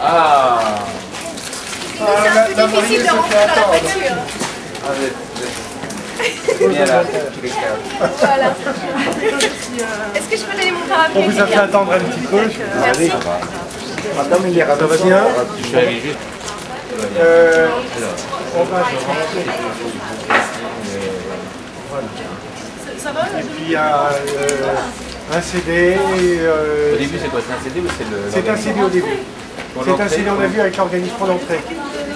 Ah, C'est un peu difficile de rentrer dans la voiture. bien là. Voilà. Est-ce que je peux donner mon parapluie? On vous a fait attendre un petit peu. Merci. Madame, il ira. Ça va bien? Je suis arrivé juste. On va. Ça va? Et puis il y a un CD. Au début, c'est quoi? C'est un CD ou c'est le. C'est un CD au début. C'est un CD, on a vu avec l'organiste pour l'entrée.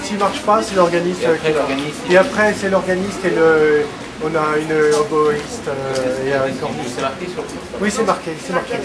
S'il ne marche pas, c'est l'organiste qui est là. Et après, c'est l'organiste et le. On a une oboïste et un corniste. C'est marqué sur le. Oui, c'est marqué, c'est marqué.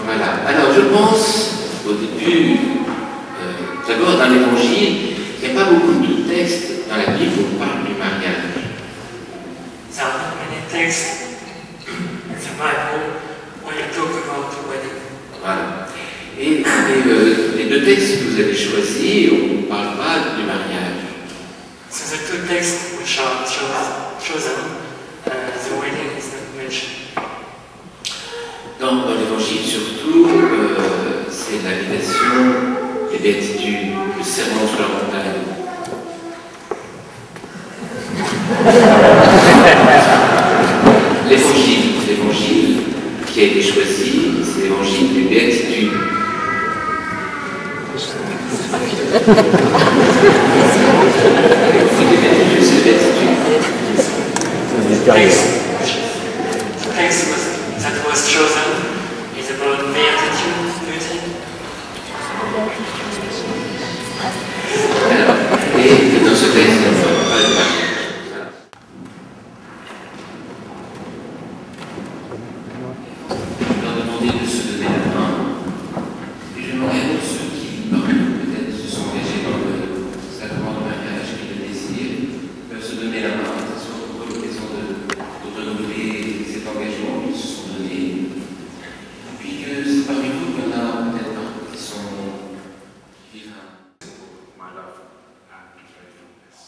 Voilà. Alors je pense au début, d'abord dans l'évangile, il n'y a pas beaucoup de textes dans la Bible où on parle du mariage. There are not many texts in the Bible when you talk about the wedding. Voilà. Et les deux textes que vous avez choisis, on ne parle pas du mariage. So the two texts which are chosen, the wedding is not mentioned. Dans l'évangile surtout, c'est l'invitation, les béatitudes, le serment sur la montagne. L'évangile qui a été choisi, c'est l'évangile des béatitudes. Les béatitudes, c'est les béatitudes. The text that was chosen is about beatitude, beauty. Alors, et dans ce texte, on ne parle pas de mariage. Voilà. Je leur demandais de se donner la main, et je demandais à ceux qui, parmi eux, peut-être se sont engagés dans le sacrement du mariage, qui le désirent, peuvent se donner la main, que ce soit pour l'occasion de renouveler cet engagement qu'ils se sont donnés. Et puis que c'est parmi vous qu'il y en a peut-être un qui sont vivants. My love and faithfulness.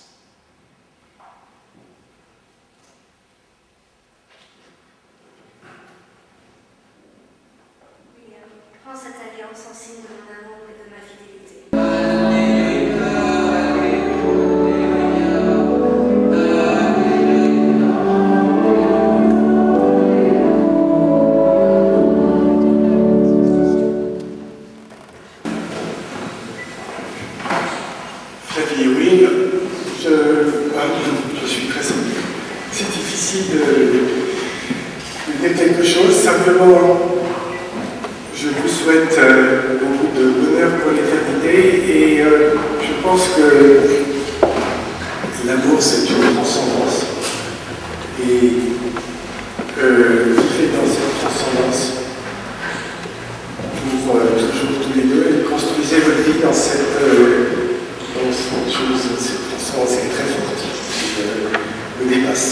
Oui, prends cette alliance en signe de mon amour et de ma fidélité. Flavie Will, je suis très simple. C'est difficile de dire quelque chose. Simplement, je vous souhaite beaucoup de bonheur pour l'éternité et je pense que l'amour, c'est une transcendance. Et vivez dans cette transcendance pour toujours tous les deux et construisez votre vie dans cette chose, cette transcendance est très forte, qui me dépasse.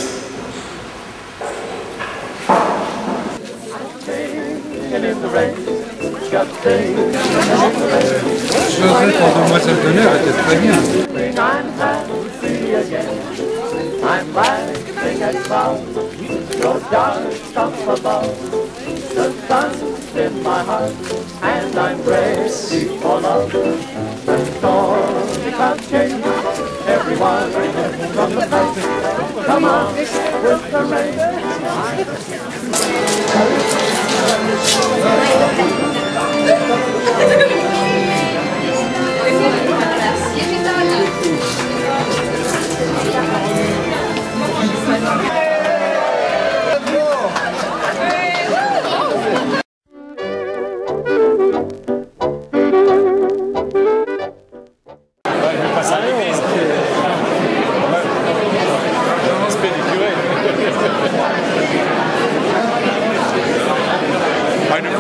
Je voudrais pour Demoiselle d'honneur était très bien. I'm laughing at clouds, your dark up above. The sun's in my heart, and I'm ready for love. The storm clouds change, everyone from the place. Come on, with the rain.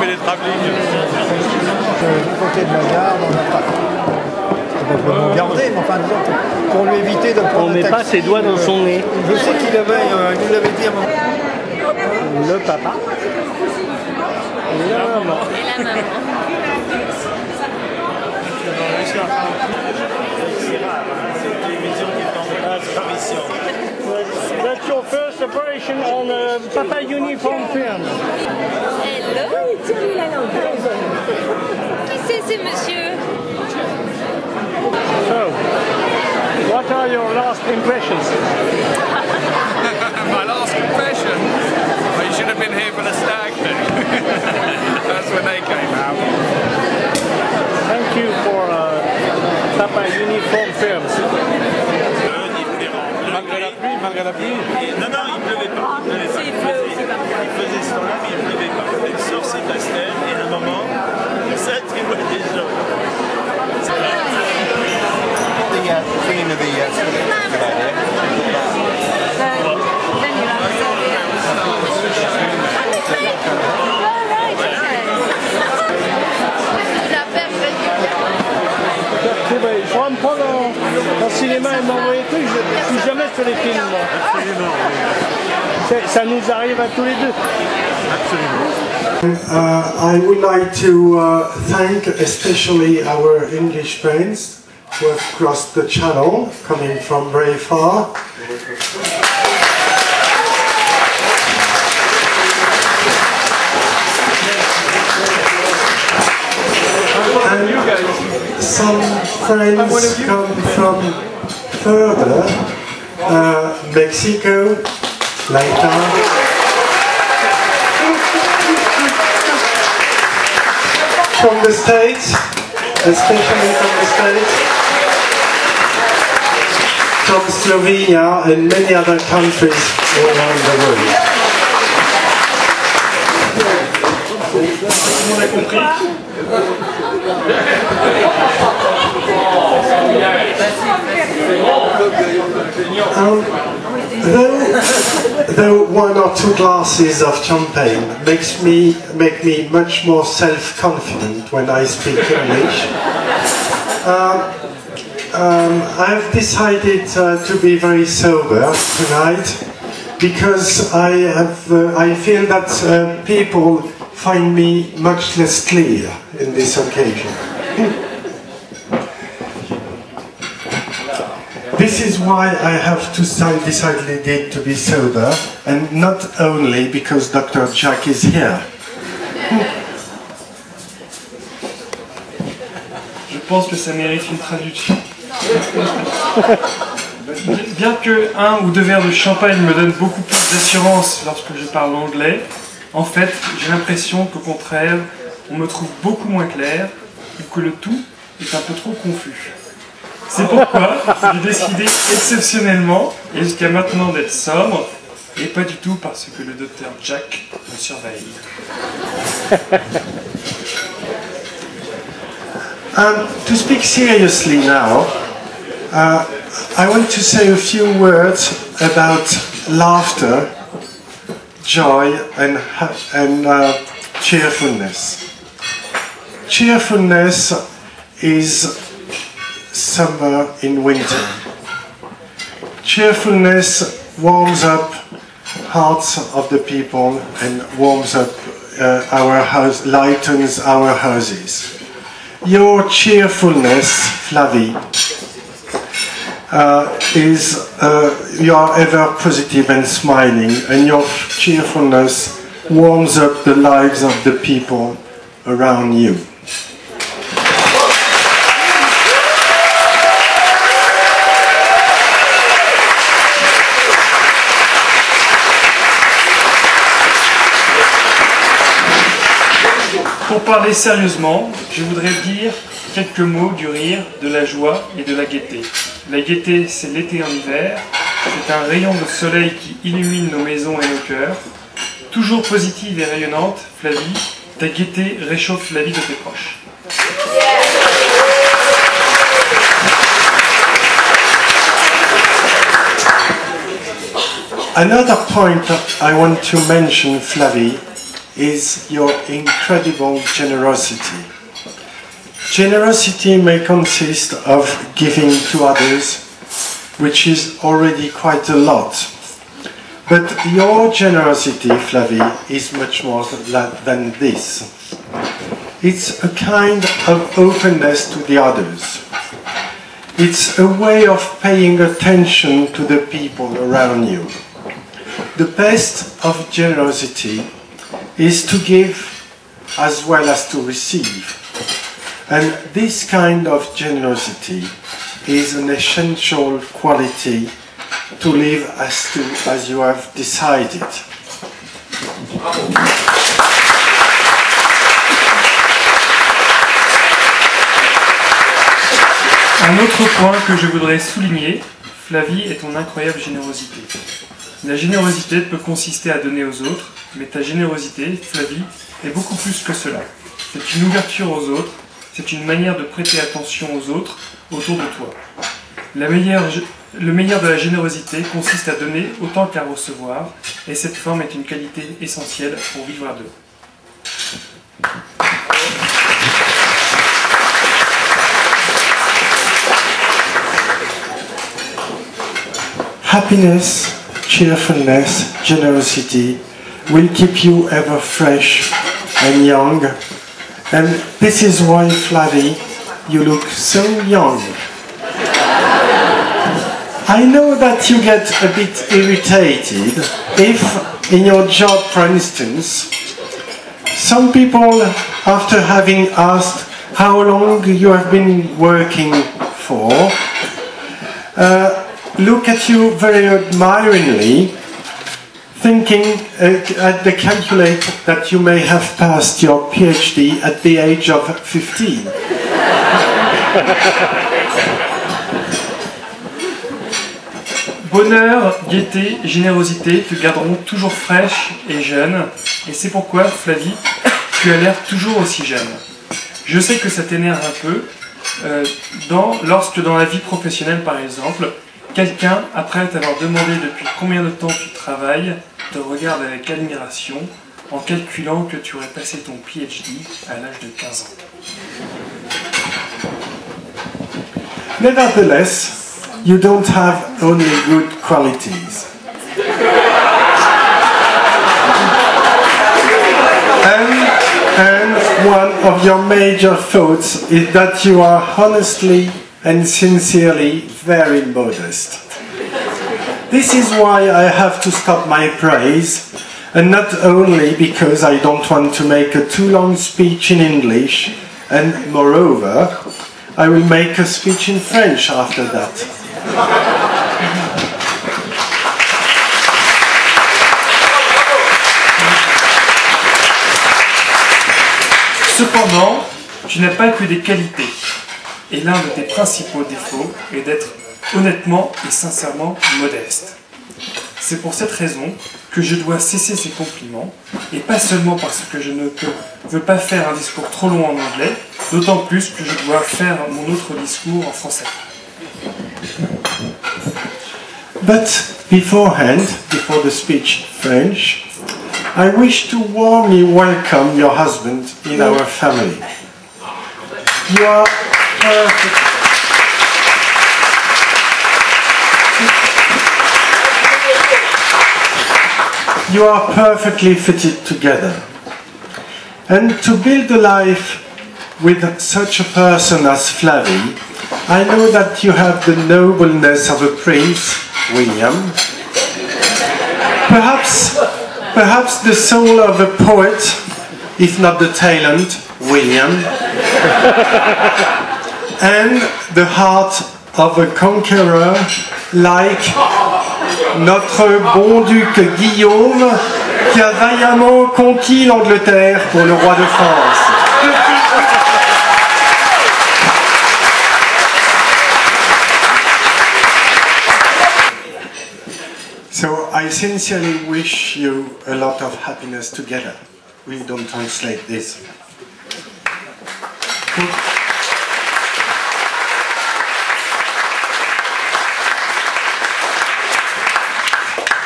fait des travelling. Du côté de la gare, on n'a pas. On peut le garder, mais enfin, disons, pour lui éviter de prendre. On met pas ses doigts dans son nez. Je sais qu'il avait, il nous l'avait dit à un moment. Le papa. Et la maman. Et la maman. That's your first operation on Papa Uniform Film. Hello. Qui c'est ce monsieur? So, what are your last impressions? My last impression? Well, you should have been here for the stag do. That's when they came out. Thank you for Papa Uniform Films. Malgré la pluie. Non, non, il pleuvait pas. Il faisait ce temps-là, mais il pleuvait pas. Elle sort ses pastels et à un moment, ça, tu vois déjà. The queen of the Je rentre pas dans le cinéma et m'envoyer des trucs, je suis jamais sur les films. Moi. Absolument. Ça nous arrive à tous les deux. Absolument. I would like to thank especially our English friends who have crossed the channel, coming from very far. And some friends come from further, Mexico, later. From the States, especially from the States, from Slovenia and many other countries all around the world. Though one or two glasses of champagne make me much more self-confident when I speak English, I've decided to be very sober tonight because I feel that people find me much less clear in this occasion. This is why I have decided to be sober, and not only because Dr. Jack is here. Je pense que ça mérite une traduction. Bien que un ou deux verres de champagne me donnent beaucoup plus d'assurance lorsque je parle anglais, en fait, j'ai l'impression qu'au contraire, on me trouve beaucoup moins clair, ou que le tout est un peu trop confus. C'est pourquoi j'ai décidé exceptionnellement, et jusqu'à maintenant, d'être sobre, et pas du tout parce que le docteur Jack me surveille. To speak seriously now, I want to say a few words about laughter, joy and cheerfulness. Cheerfulness is summer in winter. Cheerfulness warms up hearts of the people and warms up our house, lightens our houses. Your cheerfulness, Flavie, you are ever positive and smiling, and your cheerfulness warms up the lives of the people around you. Pour parler sérieusement, je voudrais dire quelques mots du rire, de la joie et de la gaieté. La gaieté, c'est l'été en hiver, c'est un rayon de soleil qui illumine nos maisons et nos cœurs. Toujours positive et rayonnante, Flavie, ta gaieté réchauffe la vie de tes proches. Another point I want to mention, Flavie, is your incredible generosity. Generosity may consist of giving to others, which is already quite a lot. But your generosity, Flavie, is much more than this. It's a kind of openness to the others. It's a way of paying attention to the people around you. The best of generosity is to give as well as to receive. And this kind of generosity is an essential quality to live as you have decided. Un autre point que je voudrais souligner, Flavie, est ton incroyable générosité. La générosité peut consister à donner aux autres, mais ta générosité, Flavie, est beaucoup plus que cela. C'est une ouverture aux autres, c'est une manière de prêter attention aux autres autour de toi. Le meilleur de la générosité consiste à donner autant qu'à recevoir, et cette forme est une qualité essentielle pour vivre à deux. Happiness, cheerfulness, generosity will keep you ever fresh and young. And this is why, Flavie, you look so young. I know that you get a bit irritated if, in your job, for instance, some people, after having asked how long you have been working for, look at you very admiringly, thinking they calculate that you may have passed your PhD at the age of 15. Bonheur, gaieté, générosité te garderont toujours fraîche et jeune, et c'est pourquoi, Flavie, tu as l'air toujours aussi jeune. Je sais que ça t'énerve un peu, lorsque dans la vie professionnelle par exemple, quelqu'un, après t'avoir demandé depuis combien de temps tu travailles, te regarde avec admiration en calculant que tu aurais passé ton PhD à l'âge de 15 ans. Nevertheless, you don't have only good qualities. And one of your major faults is that you are honestly and sincerely very modest. This is why I have to stop my praise, and not only because I don't want to make a too long speech in English, and moreover, I will make a speech in French after that. Cependant, tu n'as pas que des qualités, et l'un de tes principaux défauts est d'être honnêtement et sincèrement modeste. C'est pour cette raison que je dois cesser ces compliments, et pas seulement parce que je ne veux pas faire un discours trop long en anglais, d'autant plus que je dois faire mon autre discours en français. But beforehand, before the speech French, I wish to warmly welcome your husband in our family. You are perfect. You are perfectly fitted together. And to build a life with such a person as Flavie, I know that you have the nobleness of a prince, William. Perhaps the soul of a poet, if not the talent, William. And the heart of a conqueror, like notre bon duc Guillaume, qui a vaillamment conquis l'Angleterre pour le roi de France. So I sincerely wish you a lot of happiness together. We don't translate this.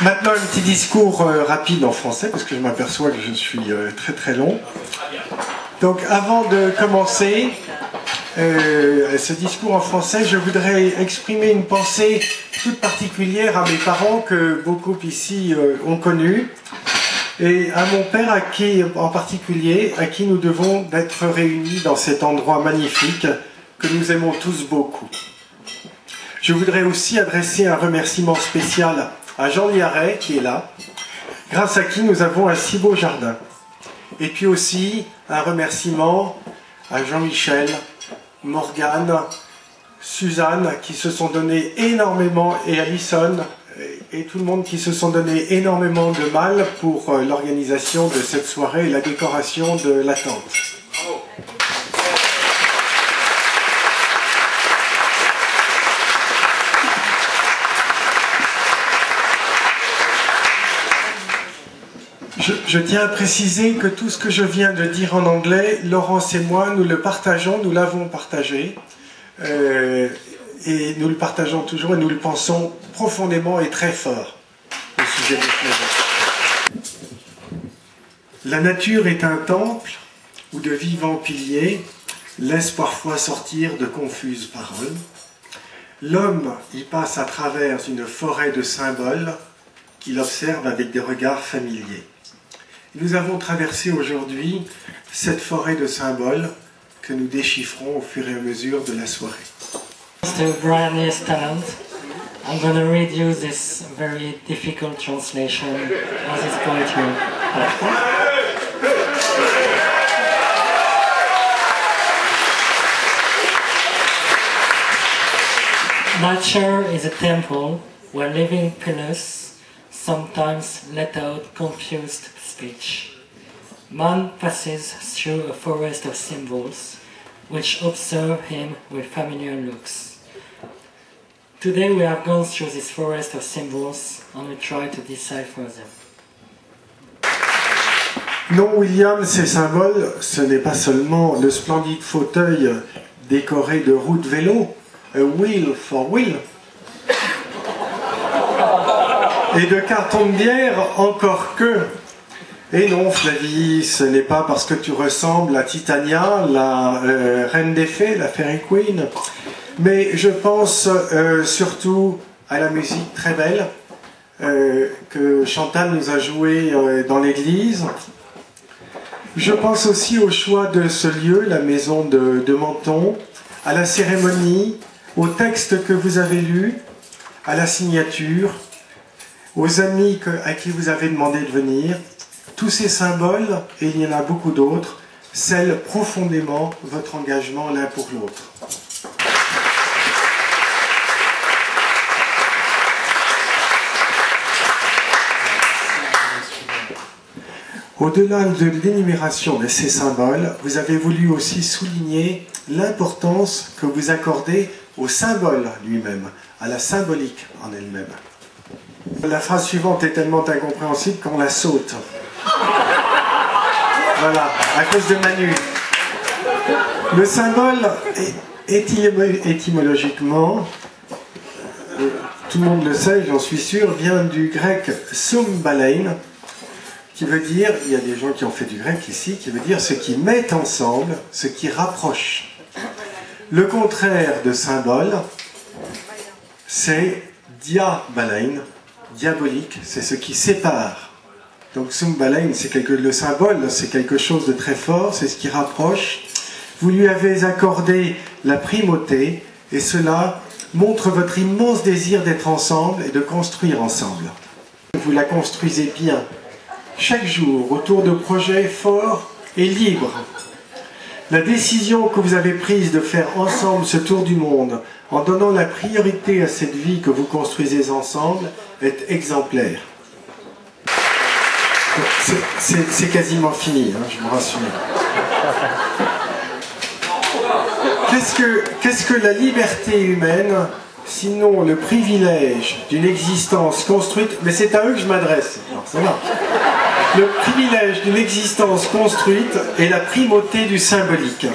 Maintenant, un petit discours rapide en français, parce que je m'aperçois que je suis très très long. Donc, avant de commencer ce discours en français, je voudrais exprimer une pensée toute particulière à mes parents que beaucoup ici ont connus, et à mon père en particulier, à qui nous devons d'être réunis dans cet endroit magnifique que nous aimons tous beaucoup. Je voudrais aussi adresser un remerciement spécial à Jean Liaret, qui est là, grâce à qui nous avons un si beau jardin. Et puis aussi un remerciement à Jean-Michel, Morgane, Suzanne, qui se sont donné énormément, et Alison, et tout le monde qui se sont donné énormément de mal pour l'organisation de cette soirée et la décoration de la tente. Je tiens à préciser que tout ce que je viens de dire en anglais, Laurence et moi, nous le partageons, nous l'avons partagé, et nous le partageons toujours et nous le pensons profondément et très fort au sujet de Fleuve. La nature est un temple où de vivants piliers laissent parfois sortir de confuses paroles. L'homme y passe à travers une forêt de symboles qu'il observe avec des regards familiers. Nous avons traversé aujourd'hui cette forêt de symboles que nous déchiffrons au fur et à mesure de la soirée. Mr. Brian S. Talent, I'm going to read you this very difficult translation of his poetry. Nature is a temple where living pillars sometimes let out confused speech. Man passes through a forest of symbols which observe him with familiar looks. Today we have gone through this forest of symbols and we try to decipher them. Non, William, ces symboles, ce n'est pas seulement le splendide fauteuil décoré de roues de vélo, a wheel for wheel, et de carton de bière, encore que. Et non, Flavie, ce n'est pas parce que tu ressembles à Titania, la reine des fées, la Fairy Queen, mais je pense surtout à la musique très belle que Chantal nous a jouée dans l'église. Je pense aussi au choix de ce lieu, la maison de Menton, à la cérémonie, au texte que vous avez lu, à la signature, aux amis à qui vous avez demandé de venir. Tous ces symboles, et il y en a beaucoup d'autres, scellent profondément votre engagement l'un pour l'autre. Au-delà de l'énumération de ces symboles, vous avez voulu aussi souligner l'importance que vous accordez au symbole lui-même, à la symbolique en elle-même. La phrase suivante est tellement incompréhensible qu'on la saute. Voilà, à cause de Manu. Le symbole, étymologiquement, tout le monde le sait, j'en suis sûr, vient du grec sumbalein, qui veut dire, il y a des gens qui ont fait du grec ici, qui veut dire ce qui met ensemble, ce qui rapproche. Le contraire de symbole, c'est diabalein, diabolique, c'est ce qui sépare. Donc sumbalein, le symbole, c'est quelque chose de très fort, c'est ce qui rapproche. Vous lui avez accordé la primauté, et cela montre votre immense désir d'être ensemble et de construire ensemble. Vous la construisez bien, chaque jour, autour de projets forts et libres. La décision que vous avez prise de faire ensemble ce tour du monde, en donnant la priorité à cette vie que vous construisez ensemble, est exemplaire. C'est quasiment fini, hein, je vous rassure. Qu'est-ce que la liberté humaine, sinon le privilège d'une existence construite, mais c'est à eux que je m'adresse, ça va. Le privilège d'une existence construite et la primauté du symbolique.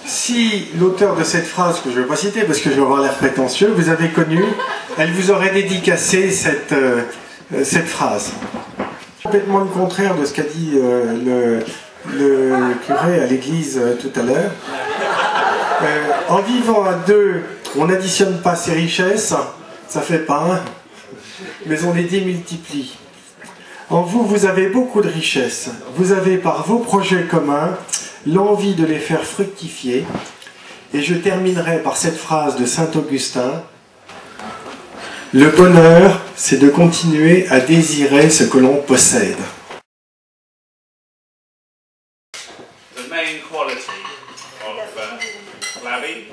Si l'auteur de cette phrase, que je ne vais pas citer parce que je vais avoir l'air prétentieux, vous avez connu, elle vous aurait dédicacé cette phrase. Complètement le contraire de ce qu'a dit le curé à l'église tout à l'heure. En vivant à deux, on n'additionne pas ses richesses, ça fait pas un, mais on les démultiplie. En vous, vous avez beaucoup de richesses. Vous avez par vos projets communs l'envie de les faire fructifier. Et je terminerai par cette phrase de Saint Augustin. Le bonheur, c'est de continuer à désirer ce que l'on possède. The main quality of Flavie,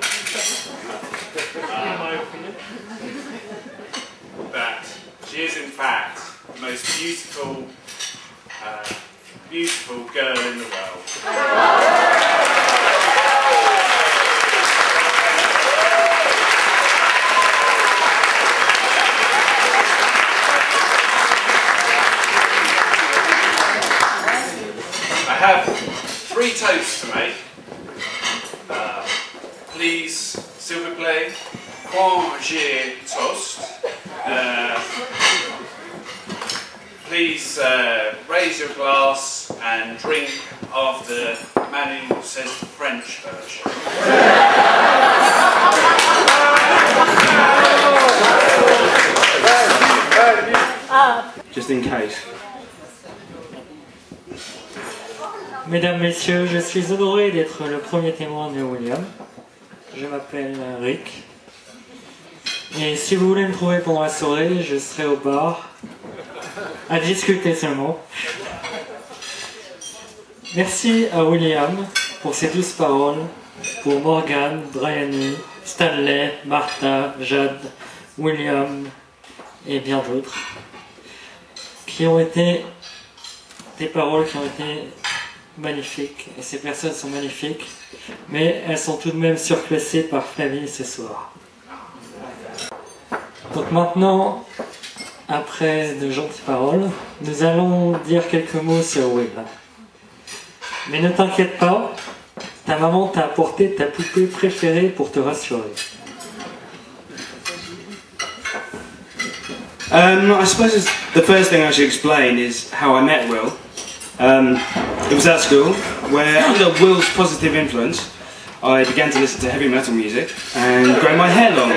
that she is in fact the most beautiful, beautiful girl in the world. I have 3 toasts to make. Please, s'il vous plaît, congé toast. Please raise your glass and drink after Manu says the French version. Just in case. Mesdames, Messieurs, je suis honoré d'être le premier témoin de William. Je m'appelle Rick. Et si vous voulez me trouver pendant la soirée, je serai au bar, à discuter seulement. Merci à William pour ses douces paroles, pour Morgan, Bryony, Stanley, Martha, Jade, William et bien d'autres, qui ont été des paroles qui ont été magnifiques, et ces personnes sont magnifiques, mais elles sont tout de même surclassées par Flavie ce soir. Donc maintenant, après de gentilles paroles, nous allons dire quelques mots sur Will. Mais ne t'inquiète pas, ta maman t'a apporté ta poupée préférée pour te rassurer. I suppose the first thing I should explain is how I met Will. It was at school, where under Will's positive influence, I began to listen to heavy metal music and grow my hair long.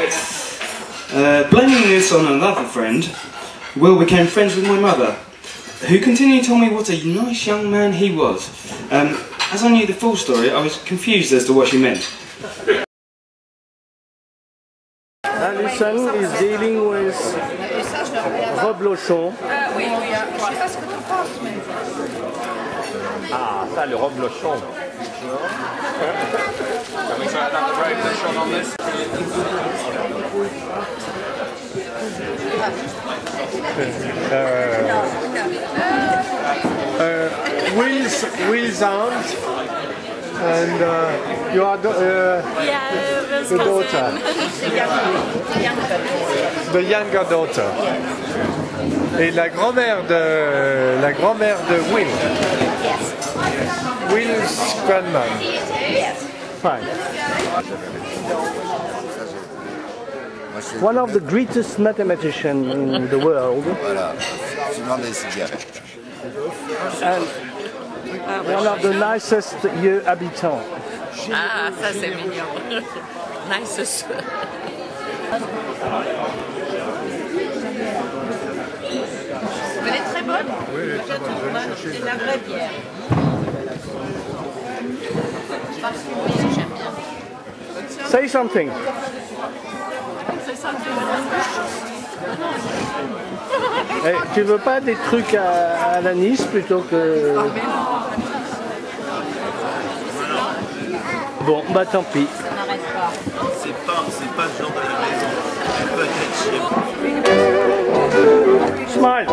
Blaming this on another friend, Will became friends with my mother, who continued to tell me what a nice young man he was. As I knew the full story, I was confused as to what she meant. Alison is dealing with Rob Lochon. Oui, je sais pas ce que tu penses, mais... Ah, ça, le Rob Lochon. Can we turn down the road and shot on this? Will's aunt, and you are the daughter, the younger daughter, et la grand-mère de Will. Will's grandmother. Fine. One of the greatest mathematicians in the world. Voilà, Simon Desidier. And one of the nicest habitants. Ah, ça c'est mignon. Nice. Elle est très bonne. Oui, c'est la vraie bière. Say something. Hey, tu veux pas des trucs à l'anis plutôt que... Bon, bah tant pis. C'est pas le genre de la maison. Elle peut être chez... Smile.